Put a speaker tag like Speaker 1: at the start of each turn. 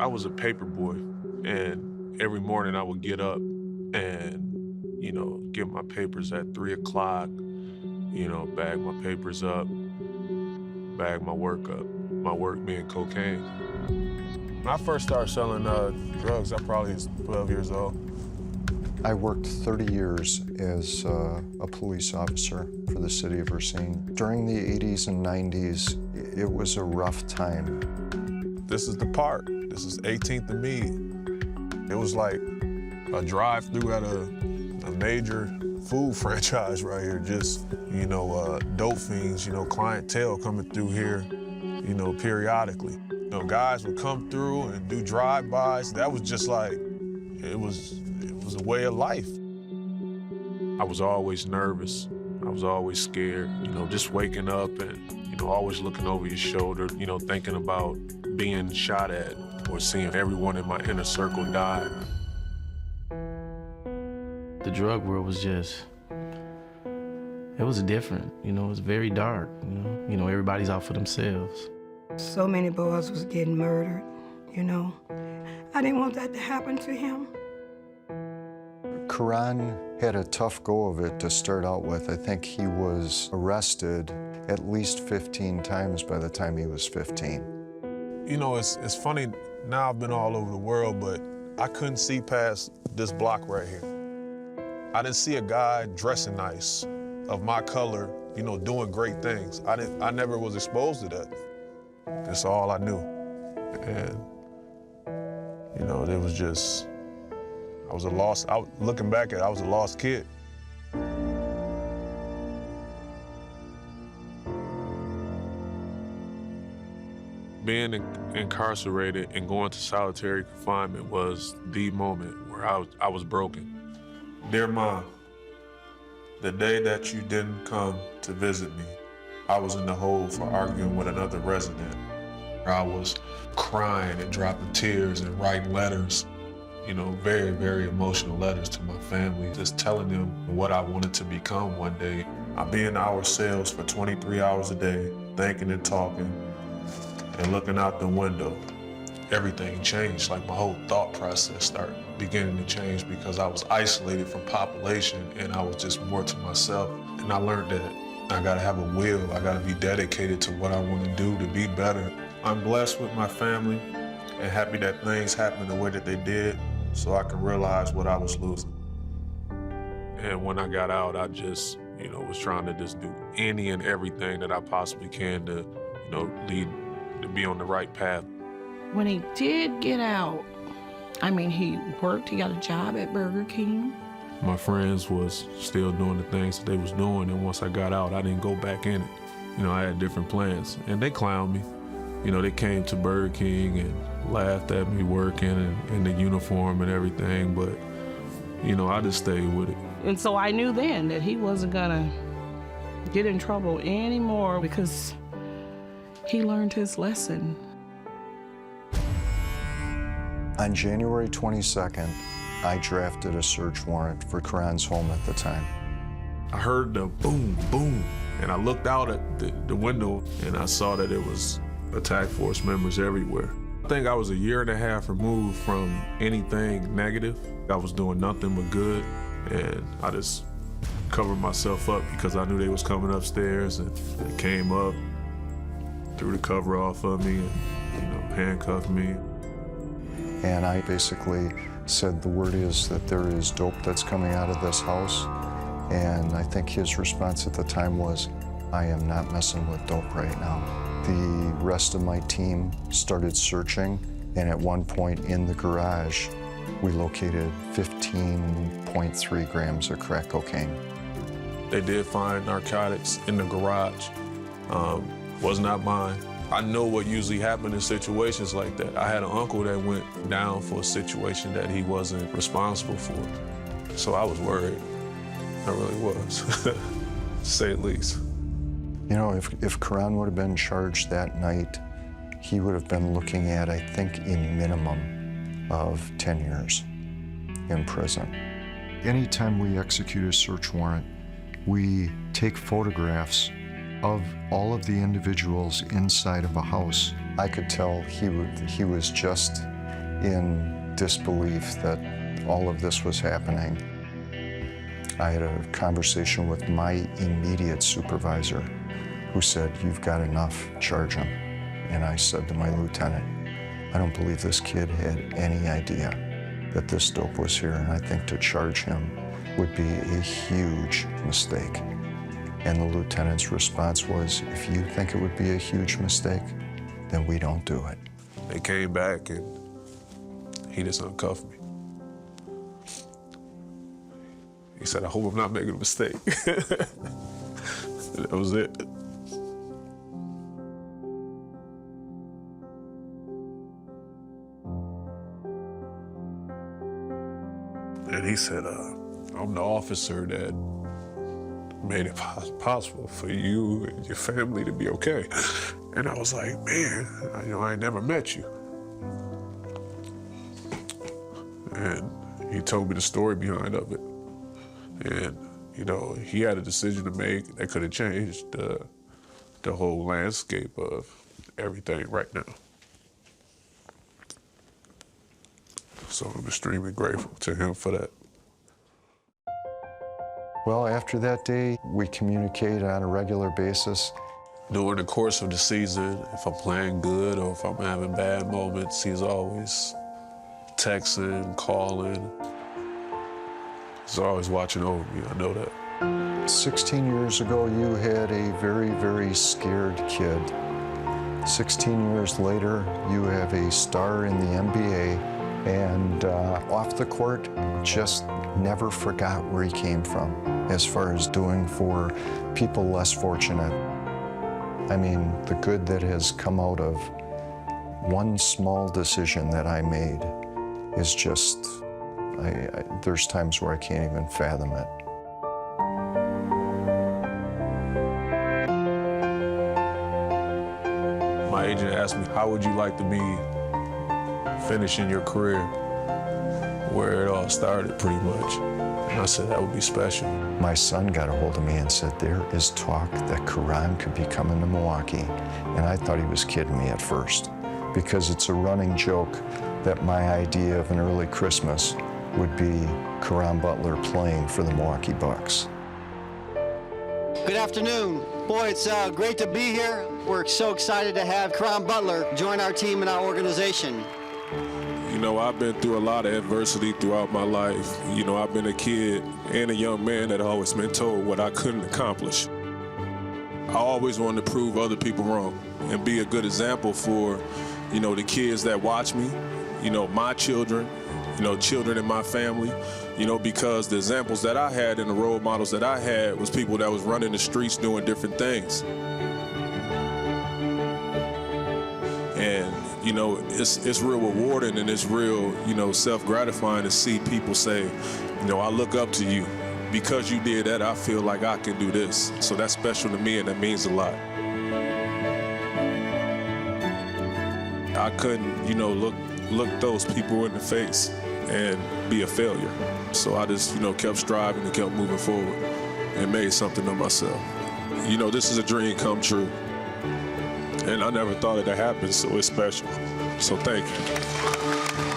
Speaker 1: I was a paper boy, and every morning I would get up and, get my papers at 3 o'clock, bag my papers up, bag my work up, my work being cocaine. When I first started selling drugs, I probably was 12 years old.
Speaker 2: I worked 30 years as a police officer for the city of Racine. During the 80s and 90s, it was a rough time.
Speaker 1: This is the park. This is 18th and Meade. It was like a drive-through at a major food franchise right here. Just, dope fiends, clientele coming through here, periodically. Guys would come through and do drive-bys. That was just like, it was a way of life. I was always nervous. I was always scared, just waking up and, always looking over your shoulder, thinking about being shot at or seeing everyone in my inner circle die.
Speaker 3: The drug world was just, it was different, it was very dark, everybody's out for themselves.
Speaker 4: So many boys was getting murdered, I didn't want that to happen to him.
Speaker 2: Caron had a tough go of it to start out with. I think he was arrested at least 15 times by the time he was 15.
Speaker 1: It's funny, now I've been all over the world, but I couldn't see past this block right here. I didn't see a guy dressing nice, of my color, doing great things. I never was exposed to that. That's all I knew. And, it was just, looking back at it, I was a lost kid. Being incarcerated and going to solitary confinement was the moment where I was broken. Dear Mom, the day that you didn't come to visit me, I was in the hole for arguing with another resident. I was crying and dropping tears and writing letters, very, very emotional letters to my family, just telling them what I wanted to become one day. I'd be in our cells for 23 hours a day, thinking and talking, and looking out the window. Everything changed, like my whole thought process started beginning to change because I was isolated from population and I was just more to myself. And I learned that I gotta have a will, I gotta be dedicated to what I wanna do to be better. I'm blessed with my family and happy that things happened the way that they did so I can realize what I was losing. And when I got out, I just, was trying to just do any and everything that I possibly can to, to be on the right path.
Speaker 5: When he did get out, he worked, he got a job at Burger King.
Speaker 1: My friends was still doing the things that they was doing, and once I got out, I didn't go back in it. I had different plans, and they clowned me. They came to Burger King and laughed at me working and in the uniform and everything, but, I just stayed with it.
Speaker 5: And so I knew then that he wasn't gonna get in trouble anymore because he learned his lesson.
Speaker 2: On January 22nd, I drafted a search warrant for Caron's home at the time.
Speaker 1: I heard the boom, boom, and I looked out at the window and I saw that it was attack force members everywhere. I think I was a year and a half removed from anything negative. I was doing nothing but good, and I just covered myself up because I knew they was coming upstairs, and they came up, threw the cover off of me, and handcuffed me.
Speaker 2: And I basically said the word is that there is dope that's coming out of this house, and I think his response at the time was, I am not messing with dope right now. The rest of my team started searching, and at one point in the garage, we located 15.3 grams of crack cocaine.
Speaker 1: They did find narcotics in the garage. Was not mine. I know what usually happened in situations like that. I had an uncle that went down for a situation that he wasn't responsible for. So I was worried. I really was, to say the least.
Speaker 2: If Caron would have been charged that night, he would have been looking at, I think, a minimum of 10 years in prison. Anytime we execute a search warrant, we take photographs of all of the individuals inside of a house. I could tell he was just in disbelief that all of this was happening. I had a conversation with my immediate supervisor who said, "You've got enough, charge him." And I said to my lieutenant, "I don't believe this kid had any idea that this dope was here, and I think to charge him would be a huge mistake." And the lieutenant's response was, "If you think it would be a huge mistake, then we don't do it."
Speaker 1: They came back and he just uncuffed me. He said, "I hope I'm not making a mistake." That was it. And he said, "I'm the officer that made it possible for you and your family to be okay." And I was like, "Man, I ain't never met you." And he told me the story behind of it. And, he had a decision to make that could have changed the whole landscape of everything right now. So I'm extremely grateful to him for that.
Speaker 2: Well, after that day, we communicate on a regular basis.
Speaker 1: During the course of the season, if I'm playing good or if I'm having bad moments, he's always texting, calling. He's always watching over me, I know that.
Speaker 2: 16 years ago, you had a very, very scared kid. 16 years later, you have a star in the NBA, and off the court, just never forgot where he came from as far as doing for people less fortunate. I mean, the good that has come out of one small decision that I made is just, there's times where I can't even fathom it.
Speaker 1: My agent asked me, "How would you like to be finishing your career where it all started, pretty much?" And I said, "That would be special."
Speaker 2: My son got a hold of me and said, "There is talk that Caron could be coming to Milwaukee." And I thought he was kidding me at first, because it's a running joke that my idea of an early Christmas would be Caron Butler playing for the Milwaukee Bucks.
Speaker 6: Good afternoon. Boy, it's great to be here. We're so excited to have Caron Butler join our team and our organization.
Speaker 1: I've been through a lot of adversity throughout my life. I've been a kid and a young man that always been told what I couldn't accomplish. I always wanted to prove other people wrong and be a good example for, the kids that watch me, my children, children in my family, because the examples that I had and the role models that I had was people that was running the streets doing different things. And, it's real rewarding and it's real, self-gratifying to see people say, "I look up to you. Because you did that, I feel like I can do this." So that's special to me and that means a lot. I couldn't, look those people in the face and be a failure. So I just, kept striving and kept moving forward and made something of myself. This is a dream come true. And I never thought it would happen, so it's special. So thank you.